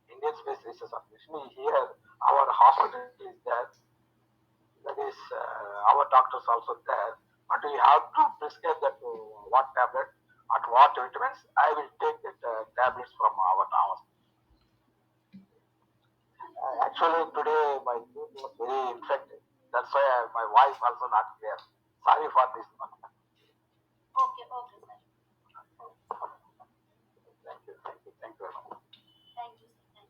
Indian Space Research Organization. Here, our hospital is there. That is, our doctors also there. But we have to prescribe that what tablet, at what vitamins. I will take that tablets from our hospital. Actually, today my throat was very infected. That's why my voice also not clear. Sorry for this one.
Okay okay sir.
Thank you very much.
Thank you sir.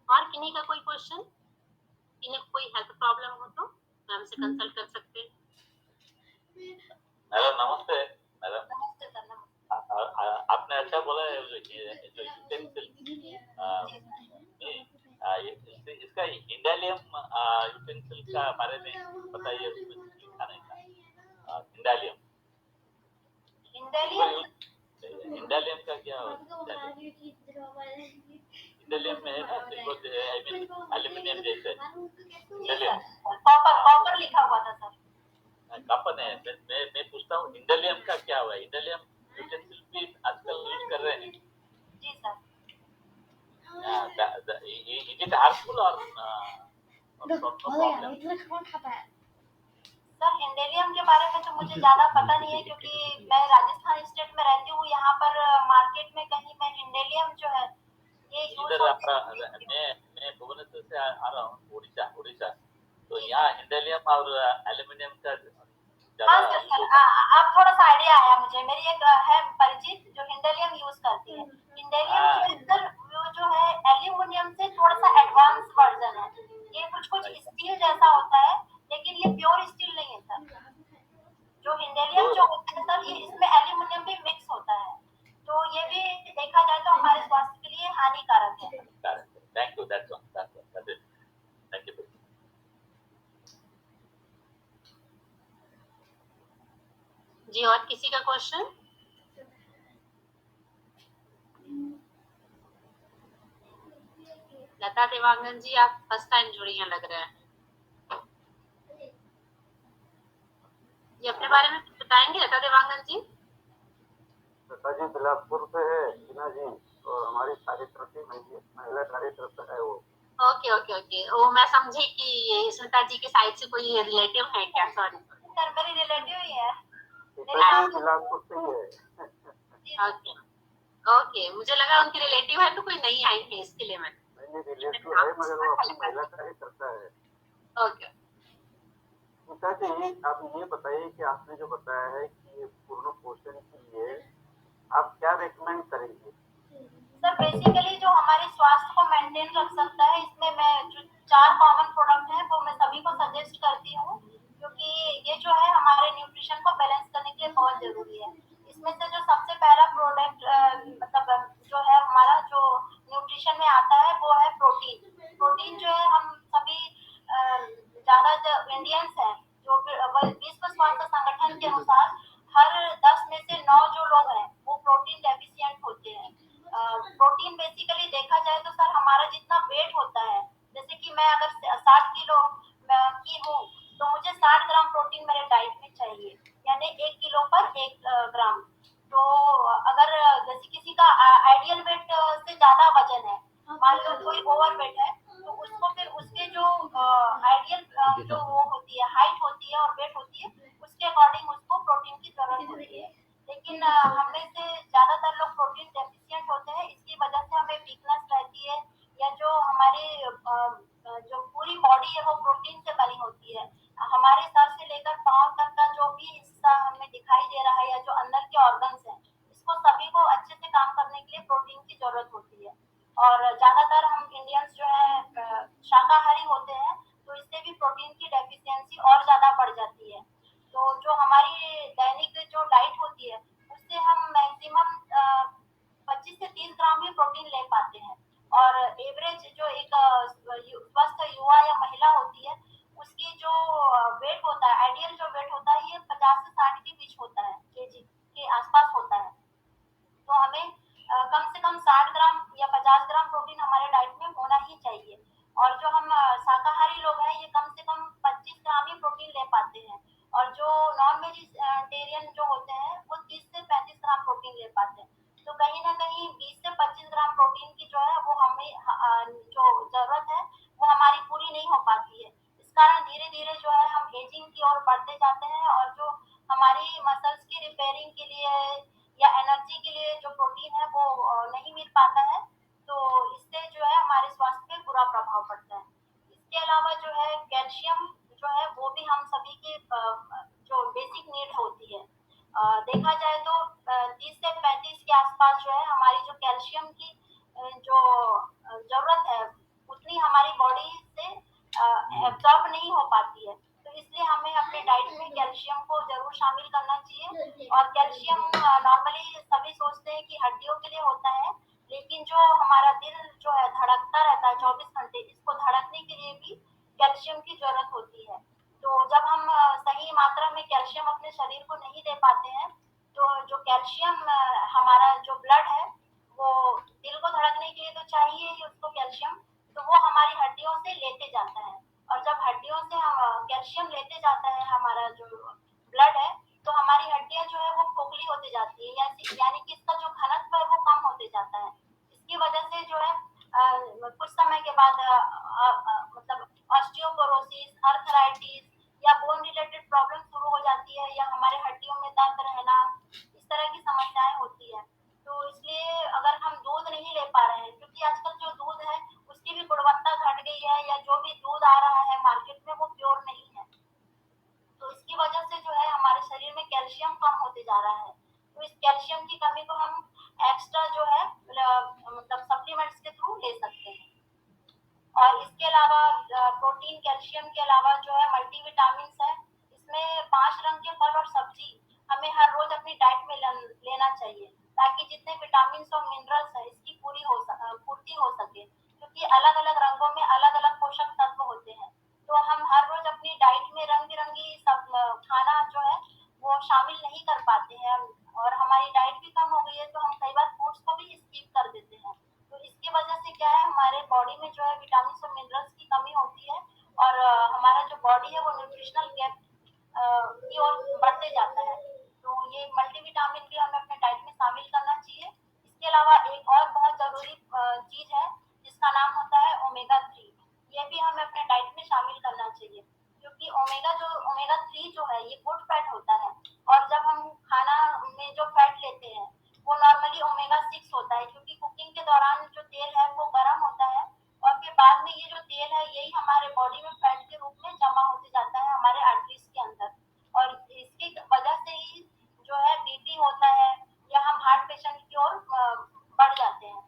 और किन्हीं का कोई question, किन्हीं को कोई health problem हो तो ma'am से कंसल्ट कर सकते हैं।
मैडम नमस्ते। मैडम
नमस्ते सर। नमस्ते।
आपने अच्छा बोला है जो यूटेंसिल इसका इंडालियम यूटेंसिल का बारे में बताइए, उसमें लिखा नहीं था। इंडालियम इंडालियम का क्या इंडालियम में है ना, आई मीन एल्यूमिनियम जैसे इंडालियम
कॉपर लिखा हुआ था सर।
कॉपर है। मैं पूछता हूँ इंडालियम का क्या हुआ? इंडालियम यूटेंसिल भी आजकल यूज कर रहे हैं।
जी sir.
Is it harmful or no problem?
Sir इंडेलियम के बारे में तो मुझे ज्यादा पता नहीं है, क्योंकि मैं राजस्थान स्टेट में रहती हूँ। यहाँ पर मार्केट में कहीं मैं इंडेलियम जो है ये यूज
इधर मैं भुवनेश्वर से आ रहा हूँ, उड़ीसा। तो यहाँ इंडेलियम और एल्यूमिनियम का
हाँ सर, आप थोड़ा सा आइडिया आया मुझे। मेरी एक है परिचित जो इंडेलियम यूज करती है। इंडेलियम जो है एल्यूमिनियम से थोड़ा सा एडवांस वर्जन है। ये कुछ स्टील जैसा होता है, लेकिन ये प्योर स्टील नहीं है सर। जो इंडेलियम जो होता है सर, ये इसमें एल्यूमिनियम भी मिक्स होता है, तो ये भी देखा जाए तो हमारे स्वास्थ्य के लिए हानिकारक है।
Thank you. That's it. Thank you.
जी, और किसी का क्वेश्चन? लता देवांगन जी, आप फर्स्ट टाइम जुड़ी हैं लग रहा है। ये अपने बारे में कुछ बताएंगे लता देवांगन जी?
लता जी बिलासपुर से है, टीना जी, और हमारी कार्यकर्ता महिला कार्यकर्ता है वो।
ओके। वो मैं समझी कि ये स्मिता जी के साइड से कोई रिलेटिव है क्या? सॉरी
सर, मेरी रिलेटिव ही है।
बिलासपुर से ही है।
ओके, मुझे लगा उनके रिलेटिव है तो कोई नहीं आई है, इसके लिए मैंने
रिलेटिव है, मगर वो अपनी महिला कार्यकर्ता है।
ओके।
स्मिता जी, आप ये बताइए कि आपने जो बताया है कि पूर्ण पोषण के लिए आप क्या रेकमेंड करेंगे?
सर बेसिकली जो हमारे स्वास्थ्य को मेंटेन रख सकता है, इसमें मैं जो 4 कॉमन प्रोडक्ट हैं वो मैं सभी को सजेस्ट करती हूँ, क्योंकि ये जो है हमारे न्यूट्रिशन को बैलेंस करने के लिए बहुत ज़रूरी है। इसमें से जो सबसे पहला प्रोडक्ट मतलब जो है हमारा जो न्यूट्रिशन में आता है वो है प्रोटीन। प्रोटीन जो है हम सभी ज़्यादा जो इंडियंस हैं, जो विश्व स्वास्थ्य संगठन के अनुसार हर 10 में से 9 जो लोग हैं वो प्रोटीन डेफिशिएंट होते हैं। प्रोटीन बेसिकली देखा जाए तो सर हमारा जितना वेट होता है, जैसे कि मैं अगर 60 किलो की हूँ तो मुझे 60 ग्राम प्रोटीन मेरे डाइट में चाहिए, यानी 1 किलो पर 1 ग्राम। तो अगर जैसे किसी का आइडियल वेट से ज्यादा वजन है, मान लो कोई ओवर वेट है, तो उसको फिर उसके जो आइडियल जो वो होती है, हाइट होती है और वेट होती है, उसके अकॉर्डिंग उसको प्रोटीन की जरूरत होती है। लेकिन हम में से ज्यादातर लोग प्रोटीन डेफिशिएंट होते हैं, इसकी वजह से हमें वीकनेस रहती है, या जो हमारी जो पूरी बॉडी है वो प्रोटीन से बनी होती है। हमारे सर से लेकर पाँव तक का जो भी हिस्सा हमें दिखाई दे रहा है या जो अंदर के ऑर्गन्स हैं, इसको सभी को अच्छे से काम करने के लिए प्रोटीन की जरूरत होती है। और ज्यादातर हम इंडियंस जो है शाकाहारी होते हैं, तो इससे भी प्रोटीन की डेफिशिएंसी और ज्यादा बढ़ जाती है। तो जो हमारी दैनिक जो डाइट होती है उससे हम मैक्सिमम 25 से 30 ग्राम ही प्रोटीन ले पाते हैं। और एवरेज जो एक स्वस्थ युवा या महिला होती है, उसकी जो वेट होता है, आइडियल जो वेट होता है, ये 50 से 60 के बीच होता है, केजी के आसपास होता है। तो हमें कम से कम 60 ग्राम या 50 ग्राम प्रोटीन हमारे डाइट में होना ही चाहिए। और जो हम शाकाहारी लोग हैं, ये कम से कम 25 ग्राम ही प्रोटीन ले पाते हैं। और जो नॉन वेजिटेरियन जो होते हैं वो 30 से 35 ग्राम प्रोटीन ले पाते हैं। तो कहीं ना कहीं 20 से 25 ग्राम प्रोटीन की जो है वो हमें जो जरूरत है वो हमारी पूरी नहीं हो पाती है। इस कारण धीरे धीरे जो है हम एजिंग की ओर बढ़ते जाते हैं, और जो हमारी मसल्स की रिपेयरिंग के लिए या एनर्जी के लिए जो प्रोटीन है वो नहीं मिल पाता है। तो इससे जो है हमारे स्वास्थ्य पे बुरा प्रभाव पड़ता है। इसके अलावा जो है कैल्शियम जो है वो भी हम सभी की जो बेसिक नीड होती है। देखा जाए तो 30 से 35 के आसपास जो है हमारी जो कैल्शियम की जो जरूरत है उतनी हमारी बॉडी से एब्जॉर्ब नहीं हो पाती है। तो इसलिए हमें अपने डाइट में कैल्शियम को जरूर शामिल करना चाहिए। और कैल्शियम नॉर्मली सभी सोचते हैं कि हड्डियों के लिए होता है, लेकिन जो हमारा दिल जो है धड़कता रहता है 24 घंटे, इसको धड़कने के लिए भी कैल्शियम की जरूरत होती है। तो जब हम सही मात्रा में कैल्शियम अपने शरीर को नहीं दे पाते हैं, तो जो कैल्शियम हमारा जो ब्लड है वो दिल को धड़कने के लिए तो चाहिए ही उसको कैल्शियम, तो वो हमारी हड्डियों से लेते जाता है। और जब हड्डियों से हम कैल्शियम लेते जाता है हमारा जो ब्लड है, तो हमारी हड्डियां जो है वो खोखली होती जाती है, यानी कि इसका जो घनत्व है वो कम होते जाता है। इसकी वजह से जो है कुछ समय के बाद मतलब ऑस्टियोपोरोसिस, आर्थराइटिस या बोन रिलेटेड प्रॉब्लम शुरू हो जाती है, या हमारे हड्डियों में दर्द रहना, इस तरह की समस्याएं होती है। तो इसलिए अगर हम दूध नहीं ले पा रहे हैं, क्योंकि आजकल जो दूध है उसकी भी गुणवत्ता घट गई है, या जो भी दूध आ रहा है मार्केट में वो प्योर नहीं है, तो इसकी वजह से जो है हमारे शरीर में कैल्शियम कम होते जा रहा है। तो इस कैल्शियम की कमी को हम एक्स्ट्रा जो है मतलब सप्लीमेंट्स के थ्रू ले सकते हैं। और इसके अलावा प्रोटीन कैल्शियम के अलावा जो है मल्टीविटामिन्स है, इसमें 5 रंग के फल और सब्जी हमें हर रोज अपनी डाइट में लेना चाहिए, ताकि जितने विटामिन्स और मिनरल्स है इसकी पूर्ति हो सके, क्योंकि अलग अलग रंगों में अलग अलग पोषक तत्व होते हैं। तो हम हर रोज अपनी डाइट में रंग बिरंगी सब खाना जो है वो शामिल नहीं कर पाते हैं, और हमारी डाइट भी कम हो गई है, तो हम कई बार फूड्स को भी स्किप कर देते हैं। तो इसकी वजह से क्या है, हमारे बॉडी में जो है विटामिन और मिनरल्स की कमी होती है, और हमारा जो बॉडी है वो न्यूट्रिशनल गैप की ओर बढ़ते जाता है। तो ये मल्टीविटामिन भी हमें अपने डाइट में शामिल करना चाहिए। इसके अलावा एक और बहुत जरूरी चीज है जिसका नाम होता है ओमेगा 3। ये भी हमें अपने डाइट में शामिल करना चाहिए, क्योंकि ओमेगा 3 जो है ये गुड फैट होता है। और जब हम खाना में जो फैट लेते हैं वो नॉर्मली ओमेगा 6 होता है, क्योंकि कुकिंग के दौरान जो तेल है वो गर्म होता है, और फिर बाद में ये जो तेल है यही हमारे बॉडी में फैट के रूप में जमा होते जाता है हमारे आर्टरीज के अंदर। और इसकी वजह से ही जो है बीपी होता है, या हम हार्ट पेशेंट की ओर बढ़ जाते हैं।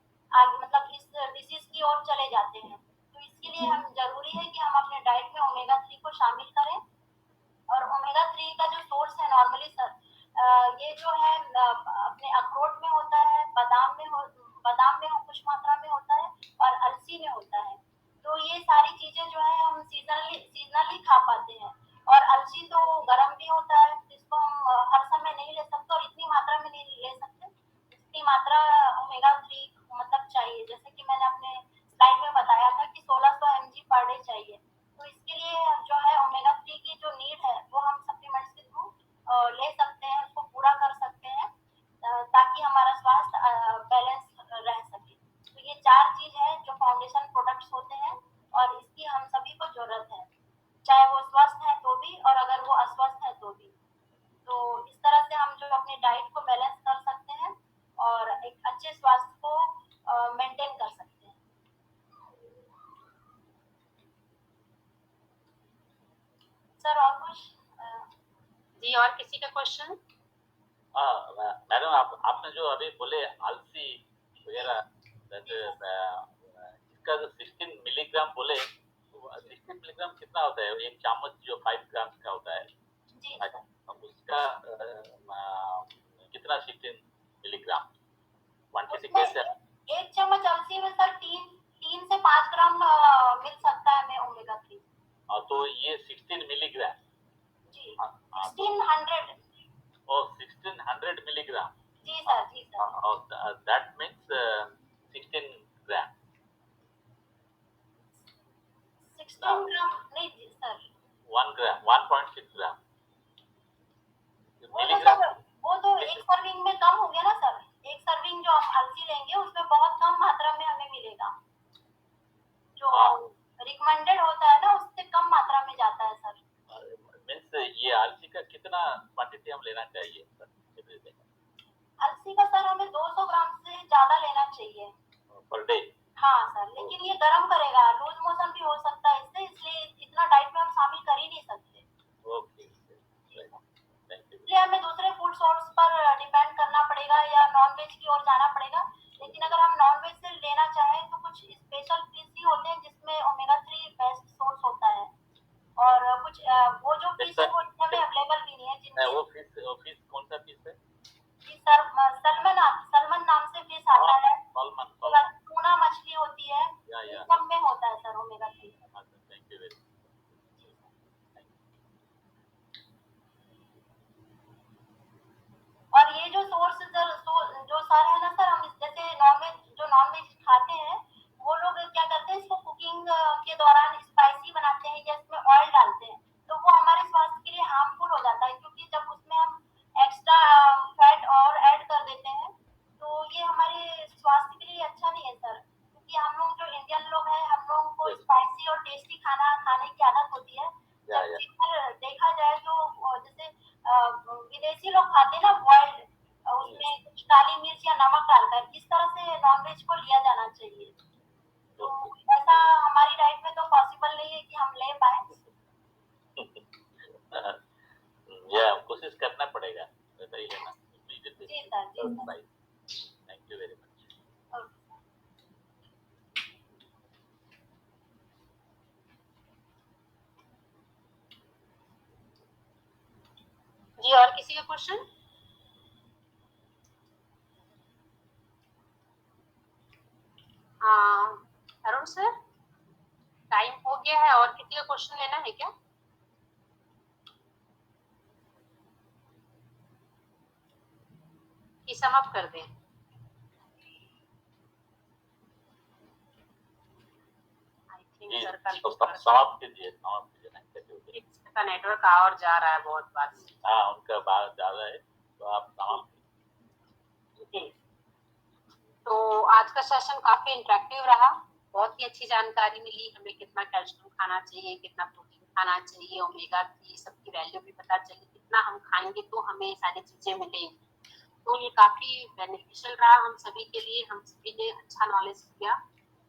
खा पाते हैं। और अलसी तो गर्म भी होता है, जिसको हम हर समय नहीं ले सकते और इतनी मात्रा में नहीं ले सकते जितनी मात्रा ओमेगा 3 मतलब चाहिए। जैसे कि मैंने अपने स्लाइड में बताया था कि 1600 mg पर डे चाहिए। तो इसके लिए जो है ओमेगा 3 की जो नीड है वो हम सप्लीमेंट्स के थ्रू ले सकते हैं, उसको पूरा कर सकते हैं ताकि हमारा स्वास्थ्य बैलेंस रह सके। तो ये 4 चीज है जो फाउंडेशन प्रोडक्ट्स होते हैं और इसकी हम सभी को जरूरत है, चाहे वो स्वस्थ है तो भी और अगर वो अस्वस्थ है तो भी। तो इस तरह से हम जो अपने डाइट को बैलेंस कर सकते हैं और एक अच्छे स्वास्थ्य को मेंटेन कर सकते हैं। सर और कुछ?
जी, और किसी का क्वेश्चन?
मैडम आपने जो अभी बोले आलसी वगैरह, इसका जो 16 मिलीग्राम बोले, 16 मिलीग्राम कितना होता है? एक चम्मच जो 5 ग्राम का होता है,
जी
उसका कितना 16 मिलीग्राम क्वांटिटी
उसमें
कैसे?
एक चम्मच अलसी में सर 3 से 5 ग्राम मिल सकता है हमें ओमेगा 3।
तो ये 16 मिलीग्राम
जी
1600 मिलीग्राम।
जी sir.
That means 16 gram
16 gram नहीं जी सर,
1 ग्राम 1.6 ग्राम
वो तो
मिलीग्राम।
सर वो तो एक सर्विंग में कम हो गया ना सर। एक सर्विंग जो हम अलसी लेंगे उसमें बहुत कम मात्रा में हमें मिलेगा, जो रिकमेंडेड होता है ना उससे कम मात्रा में जाता है सर।
मीन्स ये अलसी का कितना क्वांटिटी हम लेना चाहिए सर?
अलसी का सर हमें 200 ग्राम से ज्यादा लेना चाहिए
पर डे।
हाँ सर, लेकिन ये गर्म करेगा, लूज मोशन भी हो सकता है इससे, इसलिए इतना डाइट में हम शामिल कर ही नहीं सकते।
Okay, thank you.
इसलिए हमें दूसरे फूड सोर्स पर डिपेंड करना पड़ेगा या नॉन वेज की ओर जाना पड़ेगा। लेकिन अगर हम नॉन वेज से लेना चाहें तो कुछ स्पेशल फिश ही होते हैं जिसमें ओमेगा 3 बेस्ट सोर्स होता है, और कुछ वो जो फिश है वो इंडिया में अवेलेबल भी नहीं है जिनके।
वो फिश कौन सा फिश है?
जी सर, सलमन नाम से फिश आता है।
सलमन
टूना मछली होती है, इन सब में होता है sir omega 3।
Thank you very much.
और ये जो सोर्स जो सर है ना सर, हम जैसे नॉन वेज खाते हैं वो लोग क्या करते हैं, इसको कुकिंग के दौरान स्पाइसी बनाते हैं या इसमें ऑयल डालते हैं, तो वो हमारे स्वास्थ्य के लिए हार्मफुल हो जाता है, क्योंकि जब उसमें हम एक्स्ट्रा फैट और ऐड कर देते हैं तो ये हमारे स्वास्थ्य के लिए अच्छा नहीं है सर। क्योंकि हम लोग जो इंडियन लोग हैं, हम लोगों को स्पाइसी और टेस्टी खाना खाने की आदत होती है। जबकि अगर देखा जाए तो जैसे विदेशी लोग खाते हैं ना बॉइल्ड, उसमें कुछ काली मिर्च या नमक डालकर, इस तरह से नॉनवेज को लिया जाना चाहिए। तो ऐसा हमारी डाइट में तो पॉसिबल नहीं है कि हम ले पाए।
या कोशिश करना पड़ेगा, वैसा ही लेना।
जी sir.
Thank you very much.
जी, और किसी का क्वेश्चन? अरुण सर, टाइम हो गया है, और किसी का क्वेश्चन लेना है क्या? कि सम अप कर दें? आई थिंक सर का
समाप्त कीजिए।
का नेटवर्क आ और जा रहा है बहुत बार।
हाँ, उनका बात ज्यादा है, तो आप समाप्त कीजिए।
तो आज का सेशन काफी इंटरेक्टिव रहा, बहुत ही अच्छी जानकारी मिली हमें, कितना कैल्शियम खाना चाहिए, कितना प्रोटीन खाना चाहिए, ओमेगा 3 सबकी वैल्यू भी पता चली, कितना हम खाएंगे तो हमें सारी चीजें मिलेंगी। तो ये काफी बेनिफिशियल रहा हम सभी के लिए, हम सभी ने अच्छा नॉलेज किया।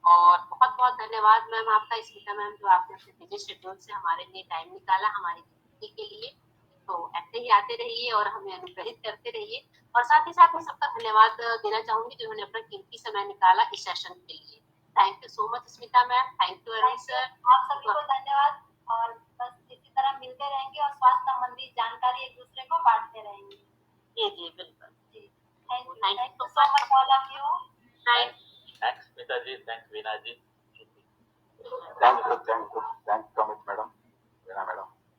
और बहुत बहुत धन्यवाद मैम आपका, स्मिता मैम, जो आपने अपने बिजी शेड्यूल से हमारे लिए टाइम निकाला हमारी जिंदगी के लिए। तो ऐसे ही आते रहिए और हमें अनुग्रहित करते रहिए। और साथ ही साथ मैं सबका धन्यवाद देना चाहूंगी जिन्होंने अपना कीमती समय निकाला इस सेशन के लिए। Thank you so much Smita ma'am, thank you Arun sir.
आप सभी को धन्यवाद, और बस इसी तरह मिलते रहेंगे और स्वास्थ्य संबंधी जानकारी एक दूसरे को बांटते रहेंगे।
जी बिल्कुल जी।
Thank you so much all of you.
Thanks Smita ji, thanks Veena ji.
Thank you.